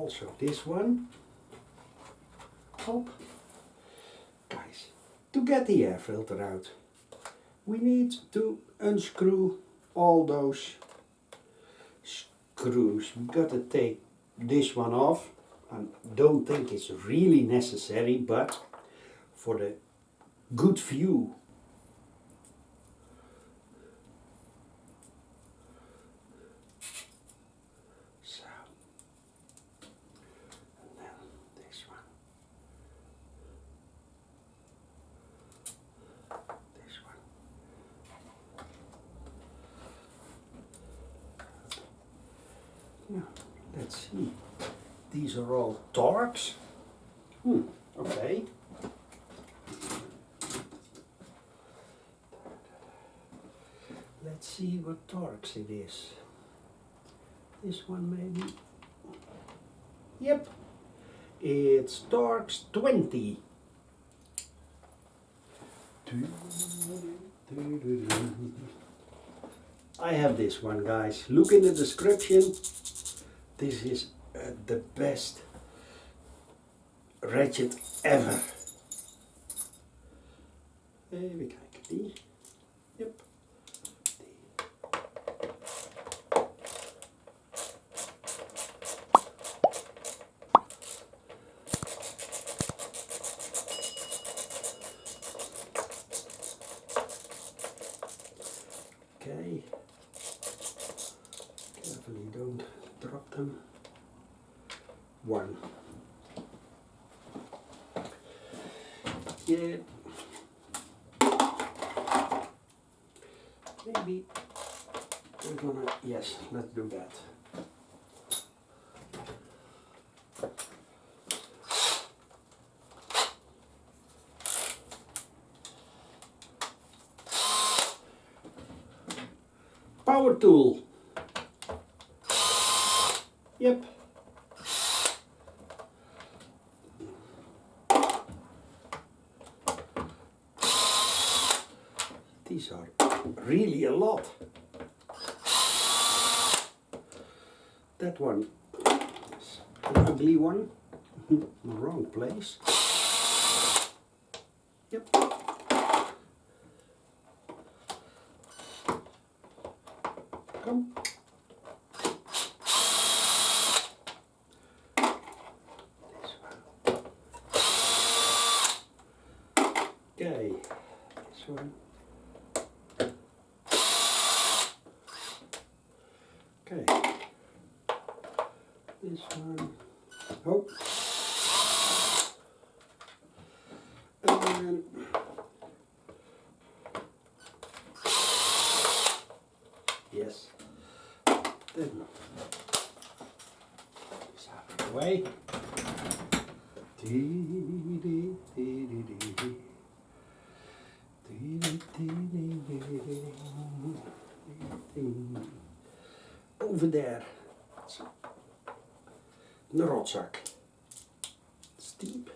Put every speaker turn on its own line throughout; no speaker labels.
also this one. Hop. Guys, to get the air filter out, we need to unscrew all those screws. We gotta take this one off. I don't think it's really necessary, but for the good view. So, and then this one. This one. Yeah, let's see. These are all Torx. Okay. Let's see what Torx it is. This one maybe. Yep. It's Torx 20. I have this one, guys. Look in the description. This is the best ratchet ever. Even kijken, die. Yep. Okay. Carefully, don't drop them. One. Yeah. Maybe we're gonna, yes, let's do that. Power tool. Yep. These are really a lot. That one is an ugly one. Wrong place. Yep. Come. This one. Okay. This one. Okay, this one, oh, and then, yes, then, this out of the way, over there. Een rotzak. Steep.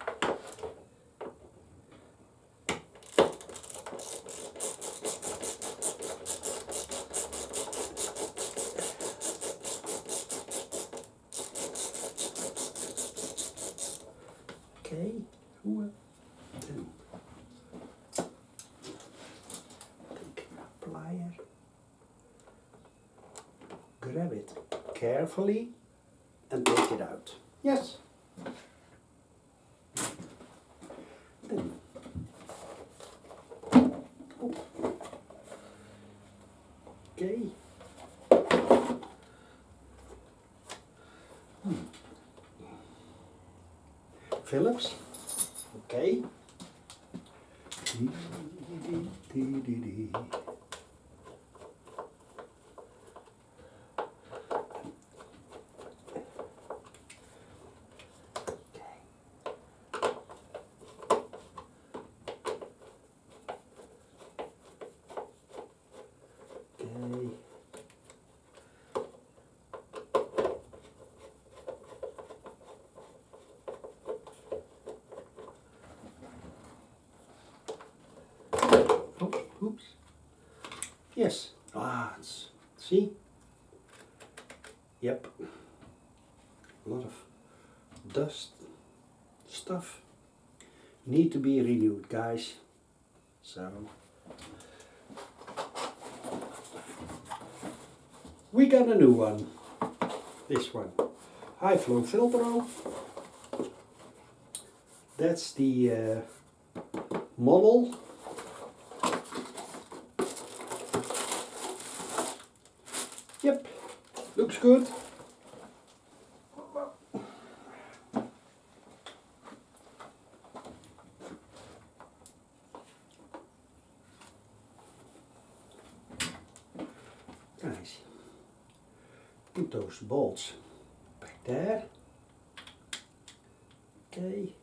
Okay, hoe dan? Take a plier. Grab it carefully and take it out. Yes. Then. Oh. Okay. Phillips. Okay. Oh, oops. Yes. Ah, see? Yep. A lot of dust stuff need to be renewed, guys. So we got a new one. This one, high flow filter. That's the model. Yep, looks good. Nice. Put those bolts back there. Okay.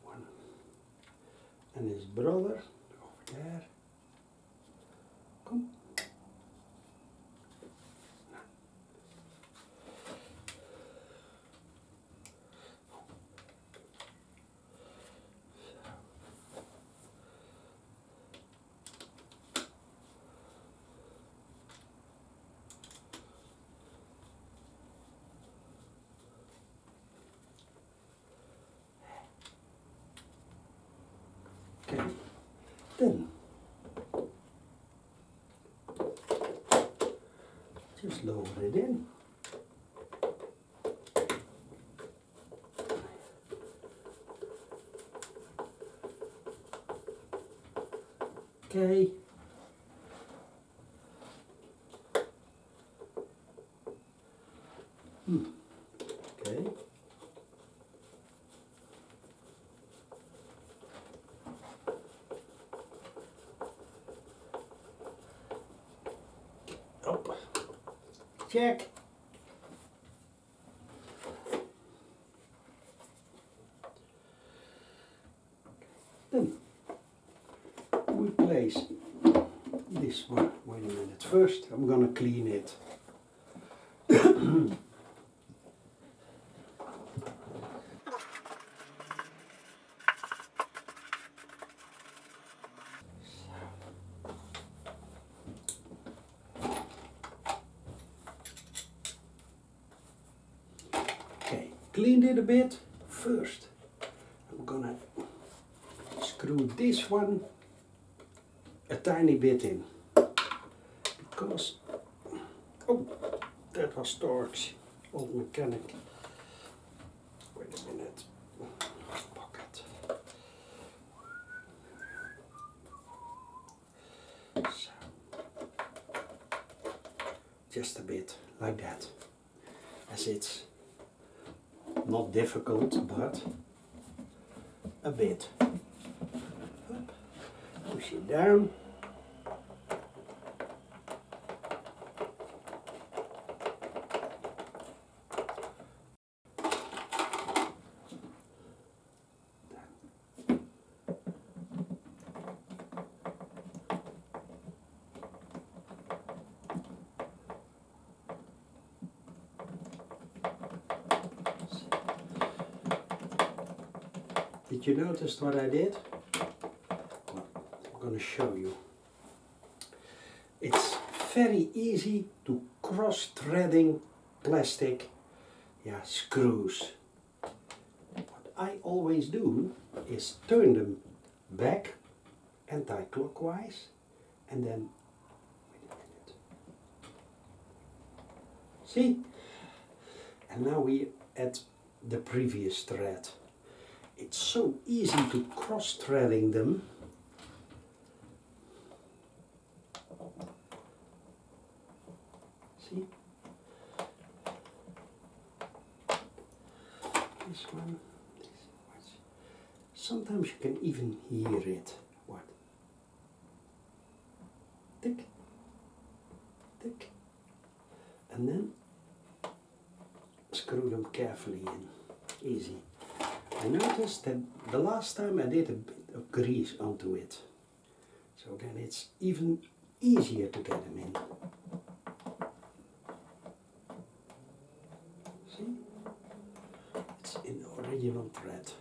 One. And his brother over there. Come. Okay, then just lower it in. Okay. Okay. Up. Check. Then we place this one. Wait a minute. First, I'm gonna clean it. Okay, cleaned it a bit. First, I'm gonna screw this one a tiny bit in, because, oh, that was torch, old mechanic. Wait a minute, pocket. So, just a bit, like that, as it's not difficult, but a bit. Push it down. Did you notice what I did? Well, I'm going to show you. It's very easy to cross-threading plastic screws. What I always do is turn them back anti-clockwise and then, wait a minute. See? And now we add the previous thread. It's so easy to cross-threading them. See? This one. Sometimes you can even hear it. What? Tick. Tick. And then screw them carefully in. Easy. I noticed that the last time I did a bit of grease onto it, so then it's even easier to get them in. See? It's in the original thread.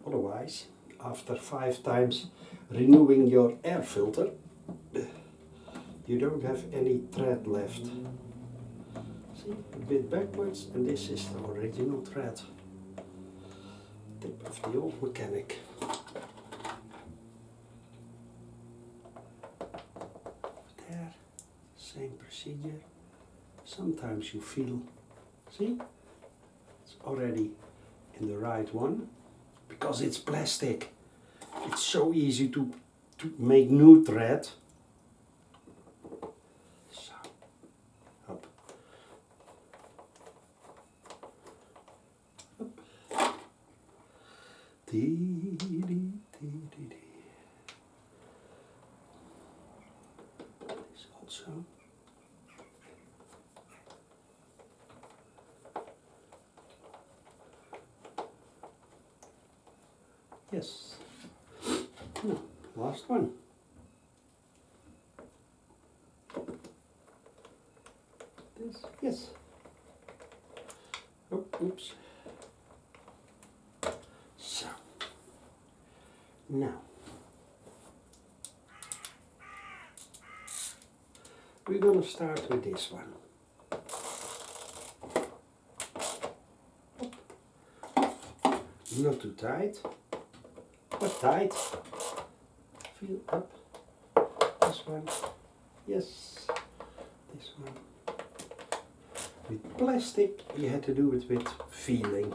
Otherwise, after 5 times, renewing your air filter, you don't have any thread left. See, a bit backwards, and this is the original thread. Tip of the old mechanic. There, same procedure. Sometimes you feel, see, it's already in the right one, because it's plastic. It's so easy to make new thread. So, up. Up. Dee, dee, dee, dee, dee. This also. Yes. No, last one. This, yes. Oh, oops. So, now, we're going to start with this one. Not too tight, but tight. Feel up. This one. Yes. This one. With plastic, you had to do it with feeling.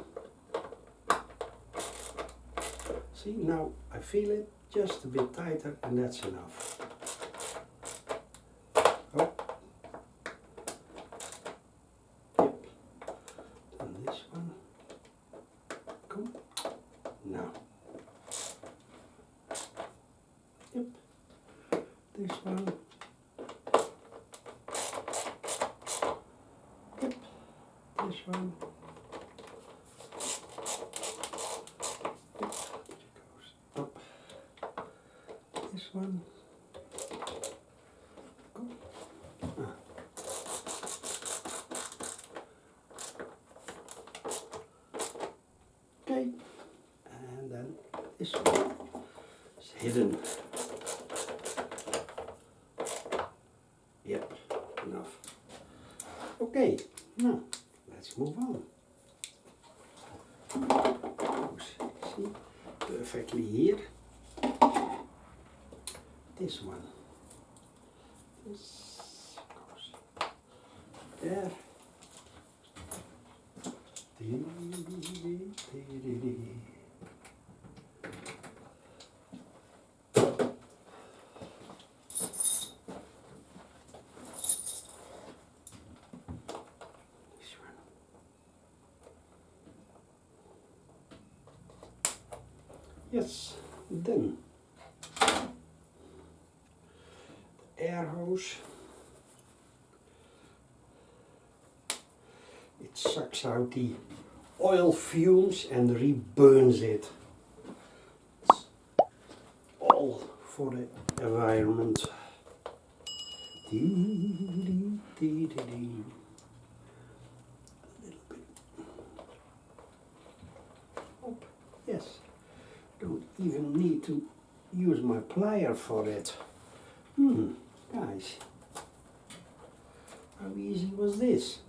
See, now I feel it just a bit tighter, and that's enough. Oh. Yep. And this one. Come. Now. Yep. This one. Yep. This one. Yep. It goes up. This one. Go. Ah. Okay. And then this one is hidden. Yep, enough. Okay, now let's move on. See, perfectly here. This one. This goes there. Dee, dee, dee, dee, dee. Yes, then the air hose, it sucks out the oil fumes and reburns it. It's all for the environment. Dee, dee, dee, dee. A little bit. Up. Yes. Don't even need to use my plier for it. Guys, how easy was this?